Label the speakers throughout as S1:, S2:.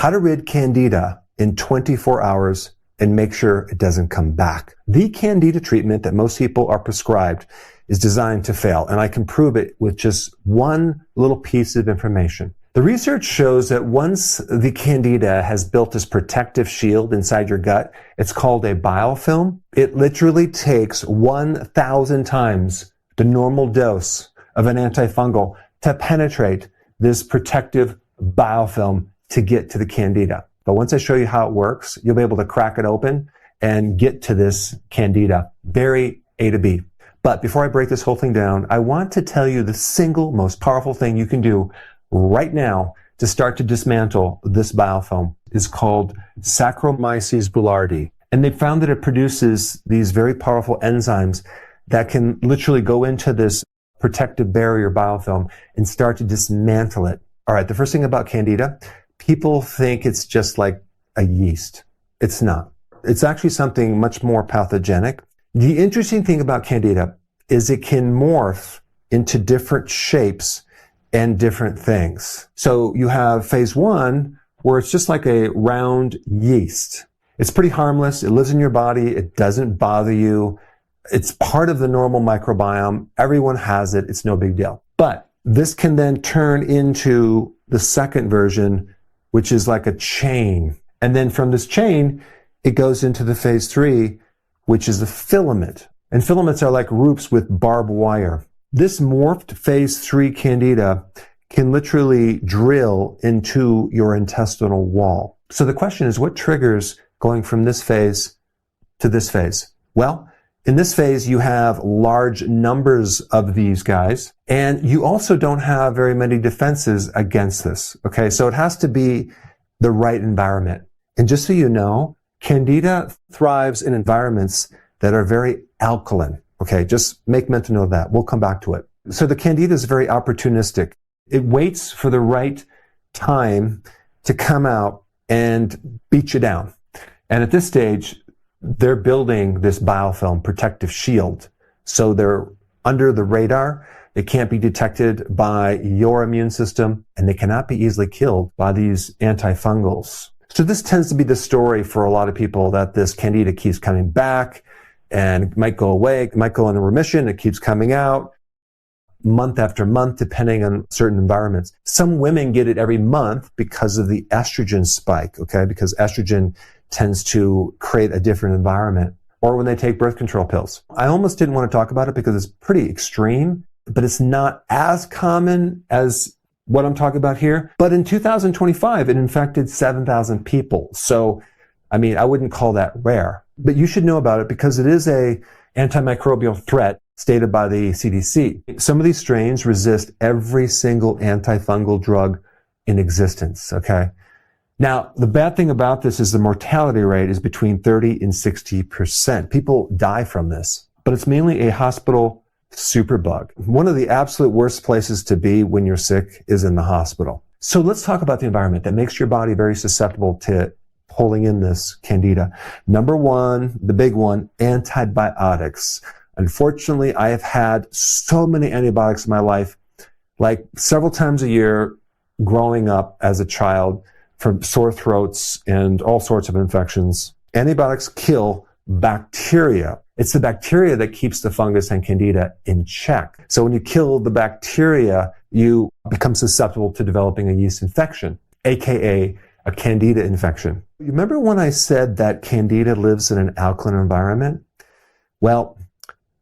S1: how to rid Candida in 24 hours and make sure it doesn't come back. The Candida treatment that most people are prescribed is designed to fail, and I can prove it with just one little piece of information. The research shows that once the Candida has built this protective shield inside your gut, it's called a biofilm. It literally takes 1,000 times the normal dose of an antifungal to penetrate this protective biofilm to get to the Candida. But once I show you how it works, you'll be able to crack it open and get to this Candida, very A to B. But before I break this whole thing down, I want to tell you the single most powerful thing you can do right now to start to dismantle this biofilm is called Saccharomyces boulardii. And they found that it produces these very powerful enzymes that can literally go into this protective barrier biofilm and start to dismantle it. All right, the first thing about Candida, people think it's just like a yeast. It's not. It's actually something much more pathogenic. The interesting thing about Candida is it can morph into different shapes and different things. So you have phase 1, where it's just like a round yeast. It's pretty harmless. It lives in your body. It doesn't bother you. It's part of the normal microbiome. Everyone has it. It's no big deal. But this can then turn into the second version, which is like a chain. And then from this chain, it goes into the phase 3, which is a filament. And filaments are like roots with barbed wire. This morphed phase 3 Candida can literally drill into your intestinal wall. So the question is, what triggers going from this phase to this phase? Well, in this phase, you have large numbers of these guys, and you also don't have very many defenses against this. Okay, so it has to be the right environment. And just so you know, Candida thrives in environments that are very alkaline. Okay, just make mental note of that. We'll come back to it. So the Candida is very opportunistic. It waits for the right time to come out and beat you down. And at this stage, they're building this biofilm protective shield. So they're under the radar. They can't be detected by your immune system, and they cannot be easily killed by these antifungals. So this tends to be the story for a lot of people, that this Candida keeps coming back and it might go away, it might go into remission, it keeps coming out month after month, depending on certain environments. Some women get it every month because of the estrogen spike, okay? Because estrogen tends to create a different environment, or when they take birth control pills. I almost didn't want to talk about it because it's pretty extreme, but it's not as common as what I'm talking about here. But in 2025, it infected 7,000 people. So, I mean, I wouldn't call that rare, but you should know about it because it is a antimicrobial threat stated by the CDC. Some of these strains resist every single antifungal drug in existence, okay? Now, the bad thing about this is the mortality rate is between 30 and 60%. People die from this, but it's mainly a hospital superbug. One of the absolute worst places to be when you're sick is in the hospital. So let's talk about the environment that makes your body very susceptible to pulling in this Candida. Number one, the big one, antibiotics. Unfortunately, I have had so many antibiotics in my life, like several times a year growing up as a child, from sore throats and all sorts of infections. Antibiotics kill bacteria. It's the bacteria that keeps the fungus and Candida in check. So when you kill the bacteria, you become susceptible to developing a yeast infection, aka a Candida infection. You remember when I said that Candida lives in an alkaline environment? Well,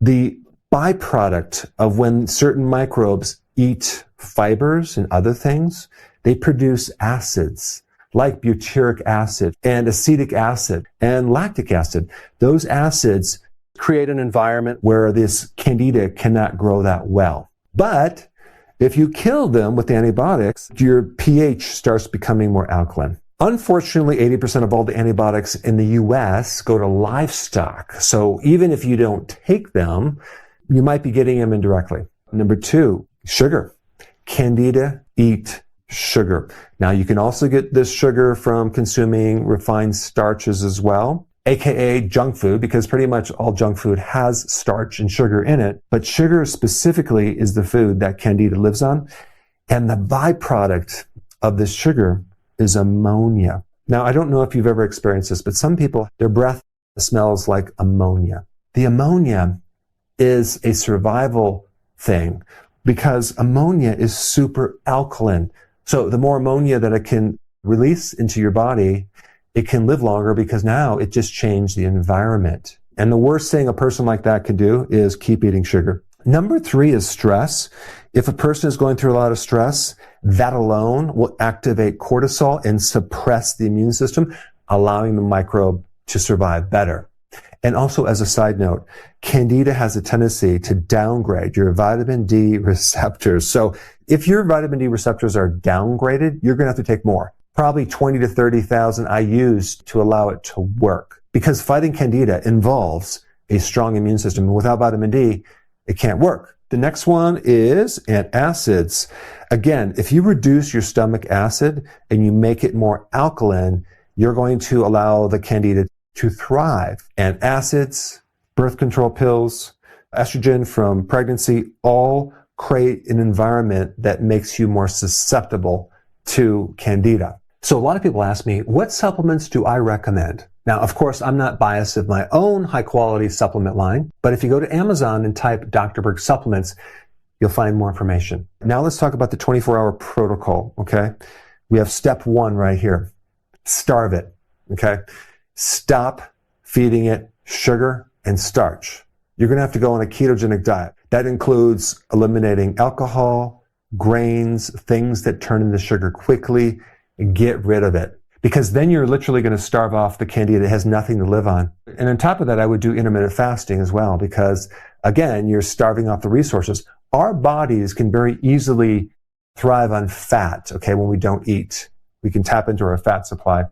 S1: the byproduct of when certain microbes eat fibers and other things, they produce acids like butyric acid and acetic acid and lactic acid. Those acids create an environment where this Candida cannot grow that well. But if you kill them with antibiotics, your pH starts becoming more alkaline. Unfortunately, 80% of all the antibiotics in the US go to livestock. So even if you don't take them, you might be getting them indirectly. Number two, sugar. Candida eat sugar. Now, you can also get this sugar from consuming refined starches as well, aka junk food, because pretty much all junk food has starch and sugar in it. But sugar specifically is the food that Candida lives on. And the byproduct of this sugar is ammonia. Now, I don't know if you've ever experienced this, but some people, their breath smells like ammonia. The ammonia is a survival thing because ammonia is super alkaline. So the more ammonia that it can release into your body, it can live longer because now it just changed the environment. And the worst thing a person like that could do is keep eating sugar. Number 3 is stress. If a person is going through a lot of stress, that alone will activate cortisol and suppress the immune system, allowing the microbe to survive better. And also, as a side note, Candida has a tendency to downgrade your vitamin D receptors. So if your vitamin D receptors are downgraded, you're going to have to take more, probably 20 to 30,000 IUs to allow it to work. Because fighting Candida involves a strong immune system. And without vitamin D, it can't work. The next one is antacids. Again, if you reduce your stomach acid and you make it more alkaline, you're going to allow the Candida to thrive. Antacids, birth control pills, estrogen from pregnancy, all create an environment that makes you more susceptible to Candida. So a lot of people ask me, what supplements do I recommend? Now, of course, I'm not biased of my own high-quality supplement line, but if you go to Amazon and type Dr. Berg supplements, you'll find more information. Now let's talk about the 24-hour protocol, okay? We have step 1 right here. Starve it, okay? Stop feeding it sugar and starch. You're going to have to go on a ketogenic diet. That includes eliminating alcohol, grains, things that turn into sugar quickly, and get rid of it. Because then you're literally going to starve off the Candida that has nothing to live on. And on top of that, I would do intermittent fasting as well, because again, you're starving off the resources. Our bodies can very easily thrive on fat, okay, when we don't eat. We can tap into our fat supply,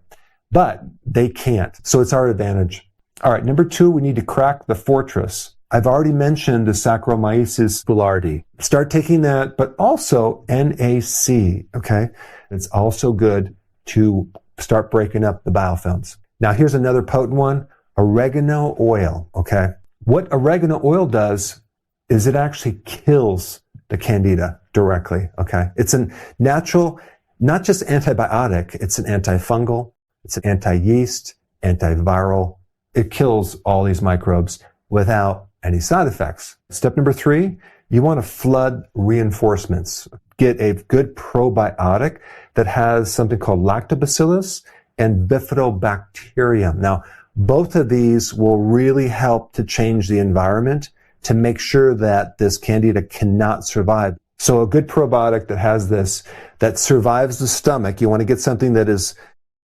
S1: but they can't. So it's our advantage. All right, number 2, we need to crack the fortress. I've already mentioned the Saccharomyces boulardii. Start taking that, but also NAC, okay? It's also good to start breaking up the biofilms. Now, here's another potent one, oregano oil, okay? What oregano oil does is it actually kills the Candida directly, okay? It's a natural, not just antibiotic, it's an antifungal, it's an anti-yeast, antiviral. It kills all these microbes without any side effects. Step number 3, you want to flood reinforcements. Get a good probiotic that has something called lactobacillus and bifidobacterium. Now, both of these will really help to change the environment to make sure that this Candida cannot survive. So a good probiotic that has this, that survives the stomach, you want to get something that is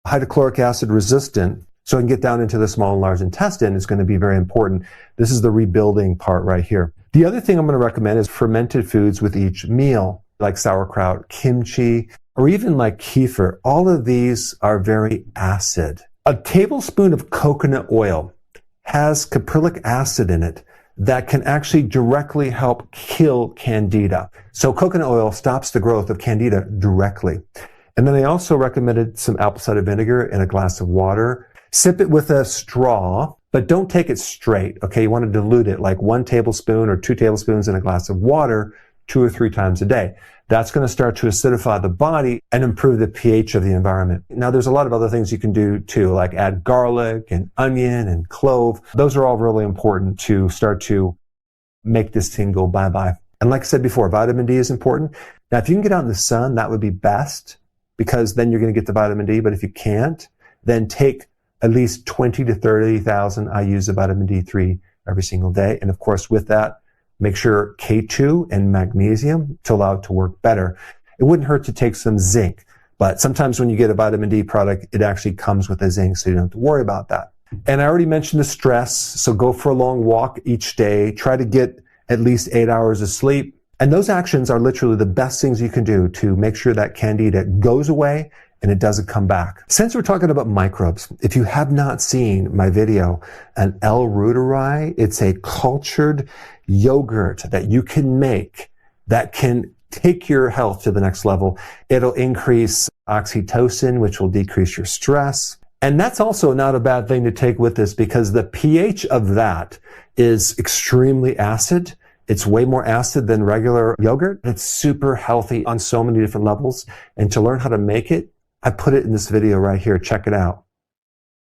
S1: hydrochloric acid resistant, so it can get down into the small and large intestine, is going to be very important. This is the rebuilding part right here. The other thing I'm going to recommend is fermented foods with each meal, like sauerkraut, kimchi, or even like kefir. All of these are very acid. A tablespoon of coconut oil has caprylic acid in it that can actually directly help kill Candida. So coconut oil stops the growth of Candida directly. And then I also recommended some apple cider vinegar in a glass of water. Sip it with a straw, but don't take it straight, okay? You want to dilute it like 1 tablespoon or 2 tablespoons in a glass of water 2 or 3 times a day. That's going to start to acidify the body and improve the pH of the environment. Now, there's a lot of other things you can do too, like add garlic and onion and clove. Those are all really important to start to make this thing go bye-bye. And like I said before, vitamin D is important. Now, if you can get out in the sun, that would be best, because then you're going to get the vitamin D. But if you can't, then take at least 20 to 30,000 IUs of vitamin D3 every single day. And of course, with that, make sure K2 and magnesium to allow it to work better. It wouldn't hurt to take some zinc, but sometimes when you get a vitamin D product, it actually comes with a zinc, so you don't have to worry about that. And I already mentioned the stress, so go for a long walk each day. Try to get at least 8 hours of sleep. And those actions are literally the best things you can do to make sure that Candida goes away and it doesn't come back. Since we're talking about microbes, if you have not seen my video on L-reuteri, it's a cultured yogurt that you can make that can take your health to the next level. It'll increase oxytocin, which will decrease your stress. And that's also not a bad thing to take with this, because the pH of that is extremely acid. It's way more acid than regular yogurt. It's super healthy on so many different levels. And to learn how to make it, I put it in this video right here. Check it out.